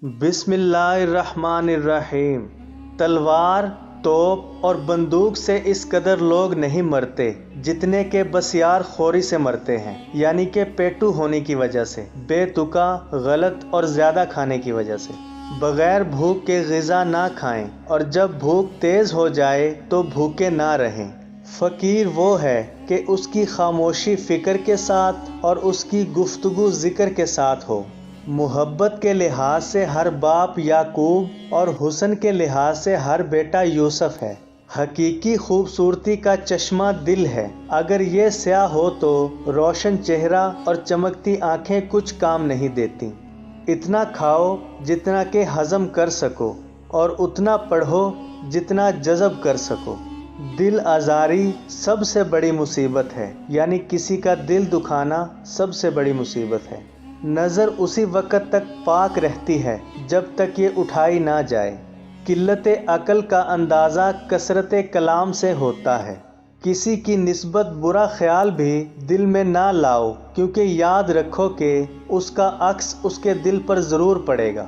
बिस्मिल्लाहिर्रहमानिर्रहीम। तलवार, तोप और बंदूक से इस कदर लोग नहीं मरते जितने के बसियार खोरी से मरते हैं, यानी कि पेटू होने की वजह से, बेतुका, गलत और ज़्यादा खाने की वजह से। बग़ैर भूख के ग़िज़ा ना खाएं और जब भूख तेज़ हो जाए तो भूखे ना रहें। फ़कीर वो है कि उसकी खामोशी फ़िक्र के साथ और उसकी गुफ्तगू ज़िक्र के साथ हो। मोहब्बत के लिहाज से हर बाप याकूब और हुस्न के लिहाज से हर बेटा यूसुफ है। हकीकी खूबसूरती का चश्मा दिल है। अगर ये स्याह हो तो रोशन चेहरा और चमकती आंखें कुछ काम नहीं देती। इतना खाओ जितना के हज़म कर सको और उतना पढ़ो जितना जज़ब कर सको। दिल आज़ारी सबसे बड़ी मुसीबत है, यानी किसी का दिल दुखाना सबसे बड़ी मुसीबत है। नज़र उसी वक़्त तक पाक रहती है जब तक ये उठाई ना जाए। किल्लते अक़ल का अंदाज़ा कसरते कलाम से होता है। किसी की निस्बत बुरा ख्याल भी दिल में ना लाओ, क्योंकि याद रखो कि उसका अक्स उसके दिल पर ज़रूर पड़ेगा।